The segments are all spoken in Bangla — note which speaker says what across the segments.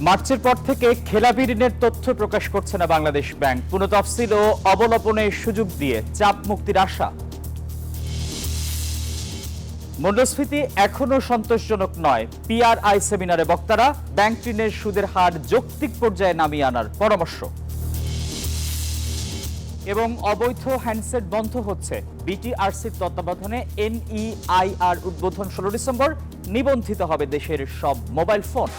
Speaker 1: মার্চের পর থেকে খেলাপি ঋণের তথ্য প্রকাশ করছে না বাংলাদেশ ব্যাংক। পুনঃতফসিল ও অবলোপনের সুযোগ দিয়ে চাপ মুক্তির আশা। মূল্যস্ফীতি এখনো সন্তোষজনক নয়। পিআরআই সেমিনারে বক্তারা ব্যাংক ঋণের সুদের হার যৌক্তিক পর্যায়ে নামিয়ে আনার পরামর্শ। এবং অবৈধ হ্যান্ডসেট বন্ধ হচ্ছে। বিটিআরসির তত্ত্বাবধানে এনইআইআর উদ্বোধন 16 ডিসেম্বর। নিবন্ধিত হবে দেশের সব মোবাইল ফোন।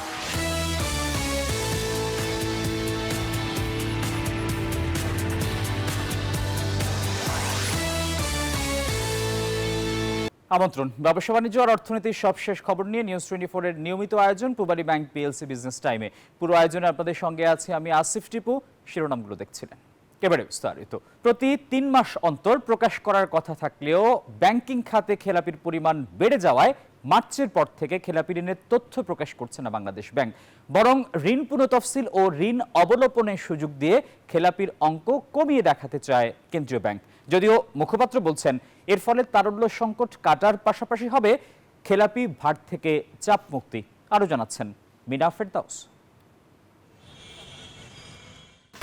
Speaker 1: আমন্ত্রণ ব্যবসা বাণিজ্য আর অর্থনীতির সবশেষ খবর নিয়ে নিউজ 24 এর নিয়মিত আয়োজন পূবালী ব্যাংক পিএলসি বিজনেস টাইমে। পুরো আয়োজনে আপনাদের সঙ্গে আছি আমি আসিফ টিপু। শিরোনামগুলো দেখছিলেন, এবারে বিস্তারিত। প্রতি 3 মাস অন্তর প্রকাশ করার কথা থাকলেও ব্যাংকিং খাতে খেলাপির পরিমাণ বেড়ে যাওয়ায় মার্চের পর থেকে খেলাপি ঋণের তথ্য প্রকাশ করছে না বাংলাদেশ ব্যাংক। বরং ঋণ পুনঃতফসিল ও ঋণ অবলোপনের সুযোগ দিয়ে খেলাপির অঙ্ক কমিয়ে দেখাতে চায় কেন্দ্রীয় ব্যাংক। যদিও মুখপাত্র বলছেন এর ফলে তারল্য সংকট কাটার পাশাপাশি হবে খেলাপি ভার থেকে চাপ মুক্তি। আরো জানাচ্ছেন মিনা ফেরদাউস।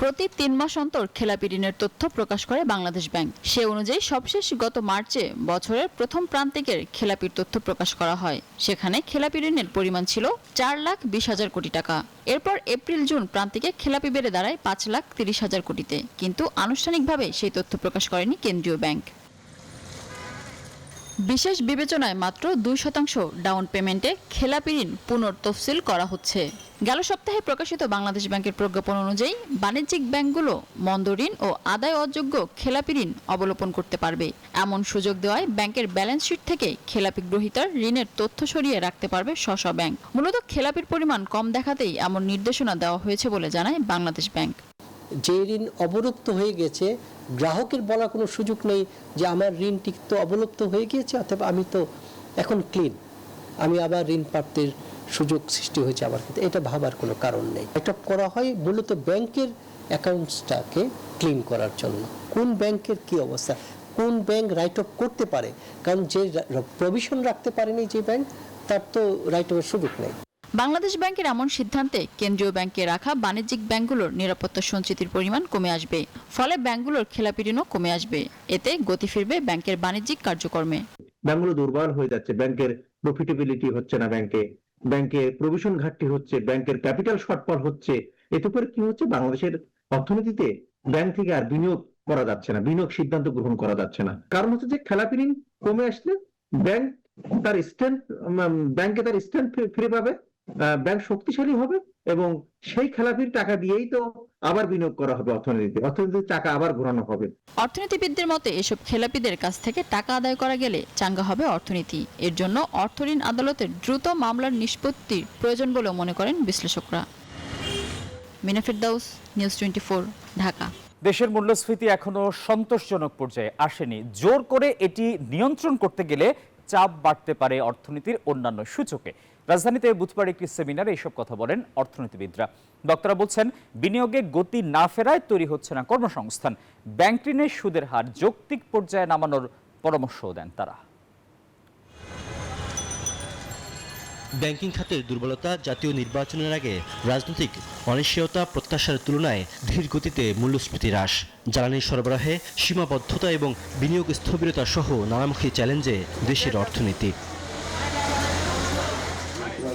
Speaker 2: প্রতি 3 মাস অন্তর খেলাপি ঋণের তথ্য প্রকাশ করে বাংলাদেশ ব্যাংক। সে অনুযায়ী সবশেষ গত মার্চে বছরের প্রথম প্রান্তিকের খেলাপির তথ্য প্রকাশ করা হয়। সেখানে খেলাপি ঋণের পরিমাণ ছিল 4,20,000 কোটি টাকা। এরপর এপ্রিল জুন প্রান্তিকে খেলাপি বেড়ে দাঁড়ায় 5,30,000 কোটিতে। কিন্তু আনুষ্ঠানিকভাবে সেই তথ্য প্রকাশ করেনি কেন্দ্রীয় ব্যাংক। বিশেষ বিবেচনায় মাত্র 2% ডাউন পেমেন্টে খেলাপি ঋণ পুনঃতফসিল করা হচ্ছে। গেল সপ্তাহে প্রকাশিত বাংলাদেশ ব্যাংকের প্রজ্ঞাপন অনুযায়ী বাণিজ্যিক ব্যাংকগুলো মন্দ ঋণ ও আদায় অযোগ্য খেলাপি ঋণ অবলোপন করতে পারবে। এমন সুযোগ দেওয়ায় ব্যাংকের ব্যালেন্স শিট থেকে খেলাপি গ্রহীতার ঋণের তথ্য সরিয়ে রাখতে পারবে স্ব ব্যাংক। মূলত খেলাপির পরিমাণ কম দেখাতেই এমন নির্দেশনা দেওয়া হয়েছে বলে জানায় বাংলাদেশ ব্যাংক।
Speaker 3: যে ঋণ অবলুপ্ত হয়ে গেছে গ্রাহকের বলার কোনো সুযোগ নেই যে আমার ঋণটি তো অবলুপ্ত হয়ে গিয়েছে, অথবা আমি তো এখন ক্লিন, আমি আবার ঋণ প্রাপ্তির সুযোগ সৃষ্টি হয়েছে আমার ক্ষেত্রে, এটা ভাবার কোনো কারণ নেই। এটা করা হয় মূলত ব্যাংকের অ্যাকাউন্টসটাকে ক্লিন করার জন্য। কোন ব্যাংকের কি অবস্থা, কোন ব্যাংক রাইট অফ করতে পারে, কারণ যে প্রভিশন রাখতে পারেনি যে ব্যাংক, তার তো রাইট অফের সুযোগ নেই।
Speaker 2: বাংলাদেশ ব্যাংকের এমন সিদ্ধান্তে কেন্দ্রীয় ব্যাংকে রাখা বাণিজ্যিক ব্যাংকগুলোর নিরাপত্তা সঞ্চিতির পরিমাণ কমে আসবে। ফলে ব্যাংকগুলোর খেলাপি ঋণও কমে আসবে। এতে গতি ফিরবে ব্যাংকের বাণিজ্যিক কার্যক্রমে।
Speaker 4: ব্যাংকগুলো দুর্বল হয়ে যাচ্ছে, ব্যাংকের প্রফিটেবিলিটি হচ্ছে না, ব্যাংকে প্রভিশন ঘাটতি হচ্ছে, ব্যাংকের ক্যাপিটাল শর্টফল হচ্ছে। এতে করে কি হচ্ছে, বাংলাদেশের অর্থনীতিতে ব্যাংক থেকে আর বিনিয়োগ করা যাচ্ছে না, বিনিয়োগ সিদ্ধান্ত গ্রহণ করা যাচ্ছে না। কারণ হচ্ছে যে খেলাপি ঋণ কমে আসলে ব্যাংকে তার স্ট্যান্ড ফিরে পাবে, ব্যাংক শক্তিশালী হবে এবং সেই খেলাপির টাকা দিয়েই তো আবার বিনিয়োগ করা হবে অর্থনীতির টাকা আবার ঘোরানো হবে।
Speaker 2: অর্থনীতিবিদদের মতে এসব খেলাপিদের কাছ থেকে টাকা আদায় করা গেলে চাঙ্গা হবে অর্থনীতি। এর জন্য অর্থঋণ আদালতের দ্রুত মামলার নিষ্পত্তির প্রয়োজন বলে মনে করেন বিশ্লেষকরা। মিনা ফেরদাউস, নিউজ 24, ঢাকা।
Speaker 1: দেশের মূল্যস্ফীতি এখনো সন্তোষজনক পর্যায়ে আসেনি। জোর করে এটি নিয়ন্ত্রণ করতে গেলে চাপ বাড়তে পারে অর্থনীতির অন্যান্য সূচকে। রাজধানীতে বুধবার একটি সেমিনারে এইসব কথা বলেন অর্থনীতিবিদরা। বক্তারা বলছেন বিনিয়োগে গতি না ফেরায় তৈরি হচ্ছে না কর্মসংস্থান। ব্যাংক ঋণের সুদের হার যৌক্তিক পর্যায়ে নামানোর পরামর্শও দেন তারা।
Speaker 5: ব্যাংকিং খাতের দুর্বলতা, জাতীয় নির্বাচনের আগে রাজনৈতিক অনিশ্চয়তা, প্রত্যাশার তুলনায় ধীর গতিতে মূল্যস্ফীতি হ্রাস, জ্বালানি সরবরাহে সীমাবদ্ধতা এবং বিনিয়োগ স্থবিরতা সহ নানামুখী চ্যালেঞ্জে দেশের অর্থনীতি।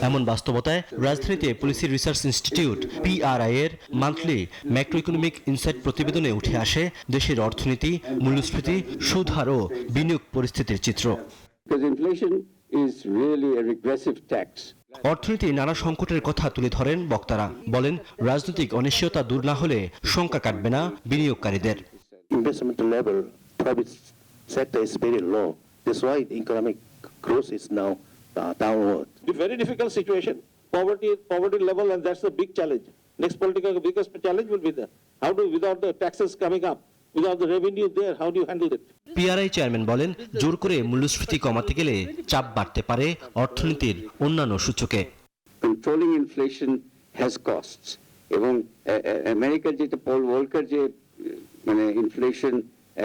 Speaker 5: এমন বাস্তবতায় রাজধানীতে পলিসি রিসার্চ ইনস্টিটিউট পিআরআই এর মান্থলি ম্যাক্রো ইকোনমিক ইনসাইট প্রতিবেদনে উঠে আসে দেশের অর্থনীতি, মূল্যস্ফীতি, সুদ হার ও বিনিয়োগ পরিস্থিতির চিত্র। অর্থনীতির নানা সংকটের কথা তুলে ধরেন বক্তারা। বলেন রাজনৈতিক অনিশ্চয়তা দূর না হলে শঙ্কা কাটবে না বিনিয়োগকারীদের।
Speaker 6: Downward. Very difficult situation. Poverty level, and that's the big challenge. Next biggest challenge will be there. How do, without the taxes coming up, without the revenue there, how do you handle it?
Speaker 5: PRI chairman বলেন জোর করে মূল্যস্ফীতি কমাতে গেলে চাপ বাড়তে পারে অর্থনীতির অন্যান্য সূচকে।
Speaker 7: Controlling inflation has costs. এবং আমেরিকার যেটা পল ওয়ালকার যে মানে ইনফ্লেশন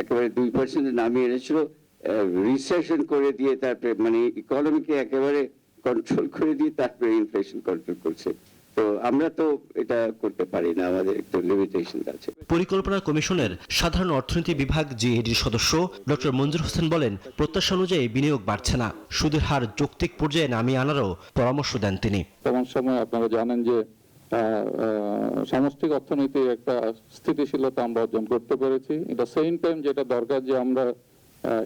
Speaker 7: একেবারে 2% নামিয়ে এনেছিল, রিসেশন করে দিয়ে তারপরে মানে ইকোনমিকে একেবারে কন্ট্রোল করে দিয়ে তারপরে ইনফ্লেশন কন্ট্রোল করছে। তো আমরা তো এটা করতে পারি না, আমাদের একটু লিমিটেশন আছে।
Speaker 5: পরিকল্পনা কমিশনের সাধারণ অর্থনীতি বিভাগ জিএডির সদস্য ডক্টর মঞ্জুর হোসেন বলেন, প্রত্যাশা অনুযায়ী বিনিয়োগ বাড়ছে না, সুদের হার যৌক্তিক পর্যায়ে নামিয়ে আনারও পরামর্শ দেন তিনি।
Speaker 8: বর্তমান সময়ে আপনারা জানেন যে সামষ্টিক অর্থনীতি একটা স্থিতিশীলতা আমরা অর্জন করতে পেরেছি। এটা সেম টাইম যেটা দরকার যে আমরা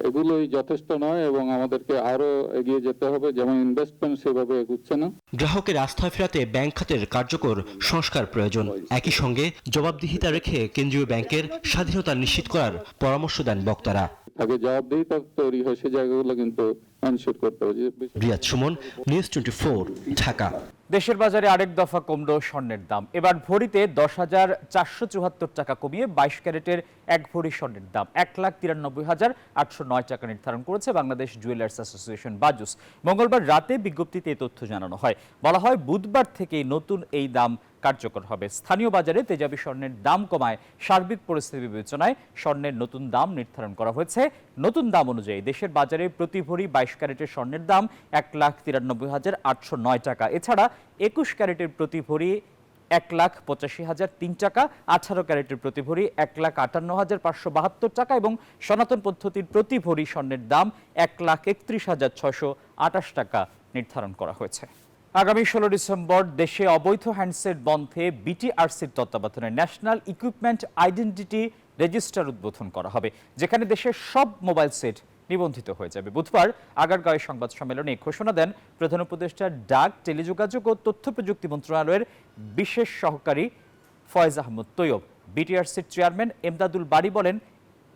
Speaker 8: এগুলোই যথেষ্ট নয় এবং আমাদেরকে আরো এগিয়ে যেতে হবে, যেমন ইনভেস্টমেন্ট সেভাবে এগুচ্ছে না।
Speaker 5: গ্রাহকের আস্থা ফেরাতে ব্যাংক খাতের কার্যকর সংস্কার প্রয়োজন। একই সঙ্গে জবাবদিহিতা রেখে কেন্দ্রীয় ব্যাংকের স্বাধীনতা নিশ্চিত করার পরামর্শ দেন বক্তারা।
Speaker 8: আগে জবাবদিহিতা তৈরি হয়, সেই জায়গাগুলো কিন্তু এনশিওর করতে হবে।
Speaker 5: রিয়াদ সুমন, নিউজ 24, ঢাকা।
Speaker 1: দেশের বাজারে আরেক দফা কমলো স্বর্ণের দাম। এবার ভরিতে 10,474 টাকা কমিয়ে 22 ক্যারেটের এক ভরি স্বর্ণের দাম 1,93,809 টাকা নির্ধারণ করেছে বাংলাদেশ জুয়েলার্স অ্যাসোসিয়েশন বাজুস। মঙ্গলবার রাতে বিজ্ঞপ্তিতে এই তথ্য জানানো হয়। বলা হয়, বুধবার থেকেই নতুন এই দাম কার্যকর হবে। স্থানীয় বাজারে তেজাবি স্বর্ণের দাম কমায় সার্বিক পরিস্থিতি বিবেচনায় স্বর্ণের নতুন দাম নির্ধারণ করা হয়েছে। নতুন দাম অনুযায়ী দেশের বাজারে প্রতি ভরি 22 ক্যারেটের স্বর্ণের দাম 1,93,809 টাকা। এছাড়া 21 ক্যারেটের প্রতি ভরি 1,85,003 টাকা, 18 ক্যারেটের প্রতি ভরি 1,58,572 টাকা এবং সনাতন পদ্ধতির প্রতি ভরি স্বর্ণের দাম 1,31,628 টাকা নির্ধারণ করা হয়েছে। আগামী 16 ডিসেম্বর দেশে অবৈধ হ্যান্ডসেট বন্ধে বিটিআরসির তত্ত্বাবধানে ন্যাশনাল ইকুইপমেন্ট আইডেন্টিটি রেজিস্টার উদ্বোধন করা হবে, যেখানে দেশের সব মোবাইল সেট নিবন্ধিত হয়ে যাবে। বুধবার আগারগাঁওয়ে সংবাদ সম্মেলনে ঘোষণা দেন প্রধান উপদেষ্টা ডাক, টেলিযোগাযোগ ও তথ্য প্রযুক্তি মন্ত্রণালয়ের বিশেষ সহকারী ফয়েজ আহমদ তৈয়ব। বিটিআরসির চেয়ারম্যান এমদাদুল বারী বলেন,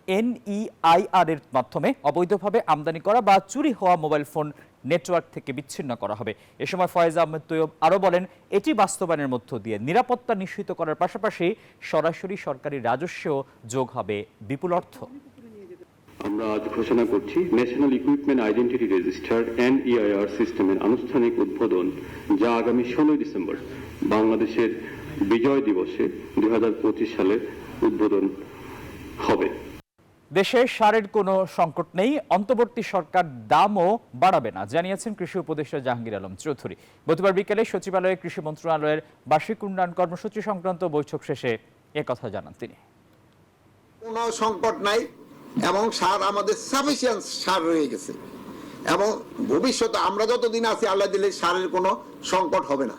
Speaker 1: এনইআইআর এর মাধ্যমে অবৈধভাবে আমদানি করা বা চুরি হওয়া মোবাইল ফোন নেটওয়ার্ক থেকে বিচ্ছিন্ন করা হবে। এ সময় ফয়েজ আহমেদ তৈয়ব আরও বলেন, এটি বাস্তবায়নের মধ্য দিয়ে নিরাপত্তা নিশ্চিত করার পাশাপাশি সরাসরি সরকারি রাজস্বেও যোগ হবে বিপুল অর্থ।
Speaker 9: আমরা আজ ঘোষণা করছি national equipment identity register NEIR সিস্টেমের আনুষ্ঠানিক উদ্বোধন, যা আগামী 16 ডিসেম্বর বাংলাদেশের বিজয় দিবসে 2025 সালে উদ্বোধন হবে।
Speaker 1: দেশে সারের কোনো সংকট নেই, অন্তর্বর্তী সরকার দামও বাড়াবে না, জানিয়েছেন কৃষি উপদেষ্টা জাহাঙ্গীর আলম চৌধুরী। বুধবার বিকেলে সচিবালয়ে কৃষি মন্ত্রণালয়ের বার্ষিক উন্নয়ন কর্মসূচি সংক্রান্ত বৈঠক শেষে একথা জানান তিনি।
Speaker 10: কোনো সংকট নাই এবং সার আমাদের সাফিসিয়েন্ট সার রয়ে গেছে এবং ভবিষ্যতে আমরা যতদিন আছি আল্লাহ দিলে সারের কোনো সংকট হবে না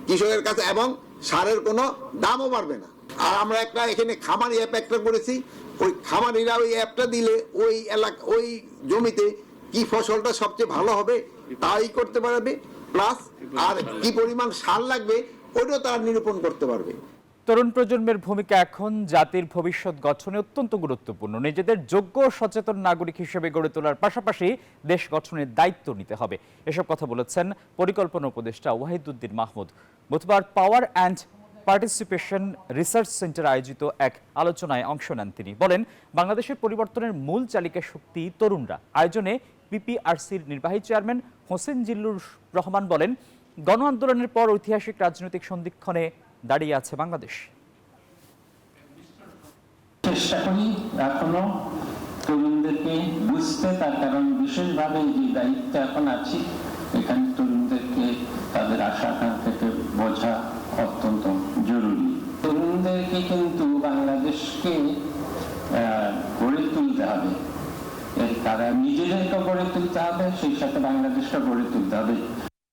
Speaker 10: কৃষকের কাছে এবং সারের কোনো দামও বাড়বে না। আর আমরা একটা এখানে খামারি অ্যাপ একটা করেছি, ওই খামারিরা ওই অ্যাপটা দিলে ওই এলাকা ওই জমিতে কি ফসলটা সবচেয়ে ভালো হবে তাই করতে পারবে, প্লাস আর কি পরিমাণ সার লাগবে ওইটাও তারা নিরূপণ করতে পারবে।
Speaker 1: তরুণ প্রজন্মের ভূমিকা এখন জাতির ভবিষ্যৎ গঠনে অত্যন্ত গুরুত্বপূর্ণ। নিজেদের যোগ্য সচেতন নাগরিক হিসেবে গড়ে তোলার পাশাপাশি দেশ গঠনের দায়িত্ব নিতে হবে। এসব কথা বলেছেন পরিকল্পনা উপদেষ্টা ওয়াহিদুদ্দিন মাহমুদ। বুধবার power and participation research centre আয়োজিত এক আলোচনায় অংশ নেন তিনি। বলেন, বাংলাদেশের পরিবর্তনের মূল চালিকা শক্তি তরুণরা। আয়োজনে পিপিআরসির নির্বাহী চেয়ারম্যান হোসেন জিল্লুর রহমান বলেন, গণ আন্দোলনের পর ঐতিহাসিক রাজনৈতিক সন্ধিক্ষণে দাঁড়িয়ে আছে বাংলাদেশ।
Speaker 11: চেষ্টা করি এখনো তরুণদেরকে বুঝতে, তার কারণ বিশেষভাবে যে দায়িত্ব এখন আছি এখানে তরুণদেরকে তাদের আশা আকাঙ্ক্ষাকে বোঝা অত্যন্ত জরুরি। তরুণদেরকে কিন্তু বাংলাদেশকে গড়ে তুলতে হবে, তারা নিজেদেরকে গড়ে তুলতে হবে, সেই সাথে বাংলাদেশকে গড়ে তুলতে হবে।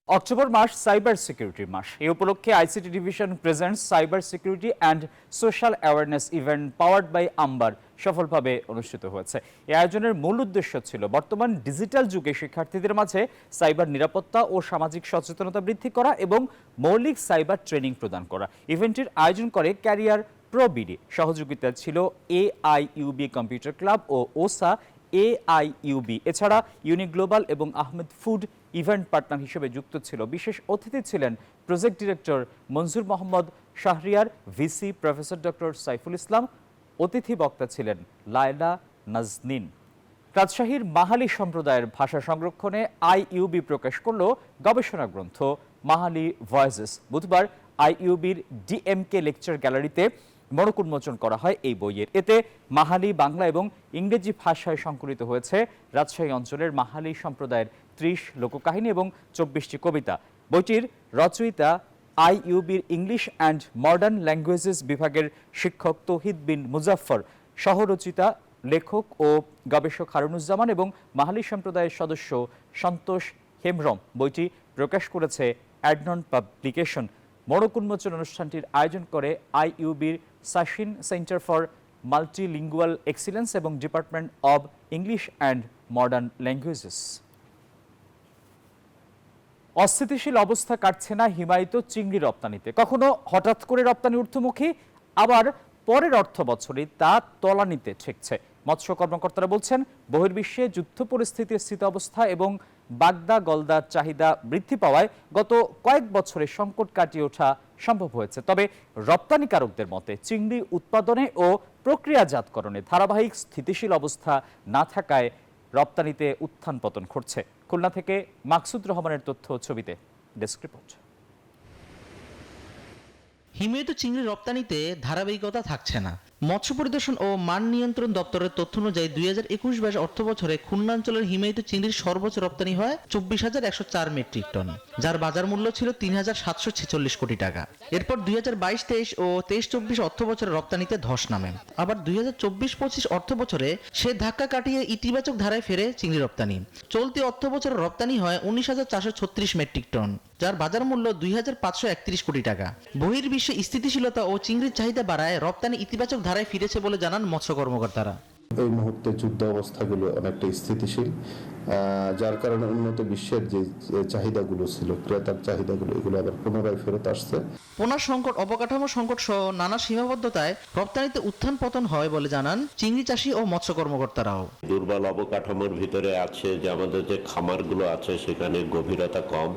Speaker 1: অক্টোবর মাস সাইবার সিকিউরিটির মাস। এই উপলক্ষে ICT division presents cyber security and social awareness event powered by Amber সফলভাবে অনুষ্ঠিত হয়েছে। এই আয়োজনের মূল উদ্দেশ্য ছিল বর্তমান ডিজিটাল যুগে শিক্ষার্থীদের মাঝে সাইবার নিরাপত্তা ও সামাজিক সচেতনতা বৃদ্ধি করা এবং মৌলিক সাইবার ট্রেনিং প্রদান করা। ইভেন্টের আয়োজন করে ক্যারিয়ার প্রো বিডি, সহযোগিতা ছিল এআইইউবি কম্পিউটার ক্লাব ও ওসা এআইইউবি। এছাড়া ইউনিক গ্লোবাল এবং আহমেদ ফুড ইভেন্ট পার্টনার হিসেবে যুক্ত ছিল। বিশেষ অতিথি ছিলেন project director Manzur Mohammad Shahriar, VC professor doctor Saiful Islam. অতিথি বক্তা ছিলেন লায়লা নাজনীন। রাজশাহীর মাহালি সম্প্রদায়ের ভাষা সংরক্ষণে আইইউবি প্রকাশ করল গবেষণা গ্রন্থ মাহালি ভয়েসেস। বুধবার আইইউবির ডিএমকে লেকচার গ্যালারিতে মড়ক উন্মোচন করা হয় এই বইয়ের। এতে মাহালি বাংলা এবং ইংরেজি ভাষায় সংকলিত হয়েছে রাজশাহী অঞ্চলের মাহালি সম্প্রদায়ের 30 লোককাহিনী এবং 24টি কবিতা। বইটির রচয়িতা আইইউবির ইংলিশ অ্যান্ড মডার্ন ল্যাঙ্গুয়েজেস বিভাগের শিক্ষক তৌহিদ বিন মুজাফফর, সহরচিতা লেখক ও গবেষক হারুনুজ্জামান এবং মাহালি সম্প্রদায়ের সদস্য সন্তোষ হেমব্রম বইটি প্রকাশ করেছে অ্যাডনন পাবলিকেশন। মোড়ক উন্মোচন অনুষ্ঠানটির আয়োজন করে আইইউবির সাশিন সেন্টার ফর মাল্টিলিঙ্গুয়াল এক্সিলেন্স এবং department of English and modern languages. অস্থিতিশীল অবস্থা কাটছে না হিমায়িত চিংড়ি রপ্তানিতে। কখনো হঠাৎ করে রপ্তানি ঊর্ধ্বমুখী, আবার পরের অর্থ বছরে তা তলানিতে ঠেকছে। মৎস্য কর্মকর্তারা বলছেন, বহির্বিশ্বে যুদ্ধ পরিস্থিতির স্থিতাবস্থা এবং বাগদা গলদার চাহিদা বৃদ্ধি পাওয়ায় গত কয়েক বছরে সংকট কাটিয়ে ওঠা সম্ভব হয়েছে। তবে রপ্তানিকারকদের মতে চিংড়ি উৎপাদনে ও প্রক্রিয়াজাতকরণে ধারাবাহিক স্থিতিশীল অবস্থা না থাকায় রপ্তানিতে উত্থান পতন ঘটছে। খুলনা থেকে মাকসুদ রহমানের তথ্য ছবিতে ডেস্ক রিপোর্ট।
Speaker 12: হিমায়িত চিংড়ি রপ্তানিতে ধারাবাহিকতা থাকছে না। মৎস্য পরিদর্শন ও মান নিয়ন্ত্রণ দপ্তরের তথ্য অনুযায়ী 2021-22 অর্থ বছরে খুলনা অঞ্চলের হিমায়িত চিংড়ির সর্বোচ্চ রপ্তানি হয় 24,104 মেট্রিক টন, যার বাজার মূল্য ছিল 3,746 কোটি টাকা। এরপর 2022-23 ও 23-24 অর্থ বছরে রপ্তানিতে ধস নামে। আবার 2024-25 অর্থ বছরে সে ধাক্কা কাটিয়ে ইতিবাচক ধারায় ফেরে চিংড়ি রপ্তানি। চলতি অর্থ বছরে রপ্তানি হয় 19,436 মেট্রিক টন, যার বাজার মূল্য 2,531 কোটি টাকা। বহির্বিশ্বে স্থিতিশীলতা ও চিংড়ির চাহিদা বাড়ায় রপ্তানি ইতিবাচক ধারায় ফিরেছে বলে জানান মৎস্য কর্মকর্তারা।
Speaker 13: এই মুহূর্তে যুদ্ধ অবস্থাগুলো অনেকটা স্থিতিশীল, যার কারণে উন্নত বিশ্বের যে চাহিদাগুলো ছিল, ক্রেতার চাহিদাগুলো, এগুলো আবার পুনরায় ফেরত আসছে।
Speaker 12: পোনা সংকট, অবকাঠামো সংকট সহ নানা সীমাবদ্ধতায় রপ্তানিতে উত্থান পতন হয় বলে জানান চিংড়ি চাষি ও মৎস্য কর্মকর্তারাও।
Speaker 14: দুর্বল অবকাঠামোর ভিতরে আছে যে আমাদের যে খামারগুলো আছে সেখানে গভীরতা কম।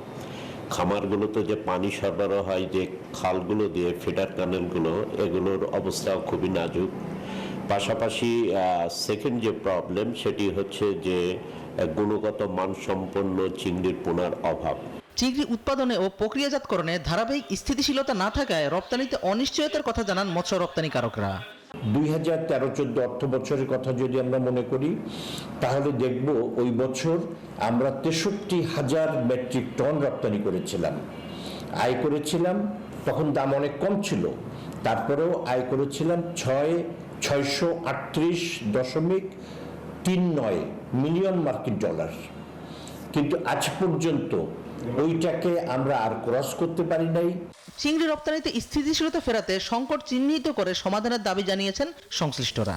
Speaker 14: খামারগুলোতে যে পানি সরবরাহ হয় যে খালগুলো দিয়ে, ফিডার ক্যানেলগুলো, এগুলোর অবস্থাও খুবই নাজুক। পাশাপাশি সেকেন্ড যে প্রবলেম সেটি হচ্ছে যে গুণগত মানসম্পন্ন চিংড়ির পোনার অভাব।
Speaker 12: চিংড়ি উৎপাদনে ও প্রক্রিয়াজাতকরণে ধারাবাহিক স্থিতিশীলতা না থাকায় রপ্তানিতে অনিশ্চয়তার কথা জানান মৎস্য রপ্তানিকারকরা।
Speaker 15: 2013-14 অর্থ বছরের কথা যদি আমরা মনে করি, তাহলে দেখব ওই বছর আমরা 63,000 মেট্রিক টন রপ্তানি করেছিলাম, আয় করেছিলাম। তখন দাম অনেক কম ছিল, তারপরেও আয় করেছিলাম 638.39 মিলিয়ন মার্কিন ডলার। কিন্তু আজ পর্যন্ত ওইটাকে আমরা আর ক্রস করতে পারি নাই।
Speaker 12: চিংড়ি রপ্তানিতে স্থিতিশীলতা ফেরাতে সংকট চিহ্নিত করে সমাধানের দাবি জানিয়েছেন সংশ্লিষ্টরা।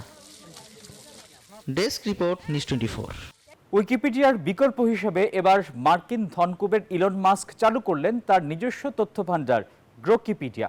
Speaker 12: Desk report, news 24।
Speaker 1: উইকিপিডিয়ার বিকল্প হিসেবে এবার মার্কিন ধনকুবের ইলন মাস্ক চালু করলেন তার নিজস্ব তথ্য ভান্ডার গ্রোকিপিডিয়া।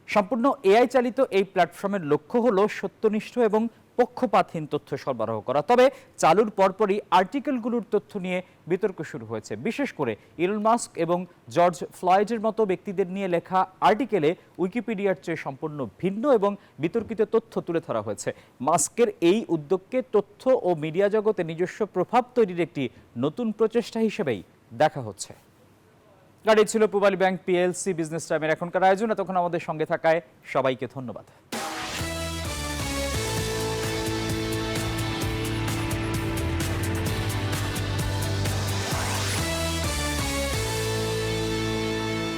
Speaker 1: সম্পূর্ণ এআই চালিত এই প্ল্যাটফর্মের লক্ষ্য হলো সত্যনিষ্ঠ এবং পক্ষপাতহীন তথ্য সরবরাহ করা। তবে চালুর পরপরই আর্টিকেলগুলোর তথ্য নিয়ে বিতর্ক শুরু হয়েছে। বিশেষ করে ইলন মাস্ক এবং জর্জ ফ্লয়েডের মতো ব্যক্তিদের নিয়ে লেখা আর্টিকেলে উইকিপিডিয়ার চেয়ে সম্পূর্ণ ভিন্ন এবং বিতর্কিত তথ্য তুলে ধরা হয়েছে। মাস্কের এই উদ্যোগকে তথ্য ও মিডিয়া জগতে নিজস্ব প্রভাব তৈরির একটি নতুন প্রচেষ্টা হিসেবেই দেখা হচ্ছে। আর এই ছিল পূবালী ব্যাংক পিএলসি বিজনেস টাইমের এখনকার আয়োজন। এতক্ষণ আমাদের সঙ্গে থাকায় সবাইকে ধন্যবাদ।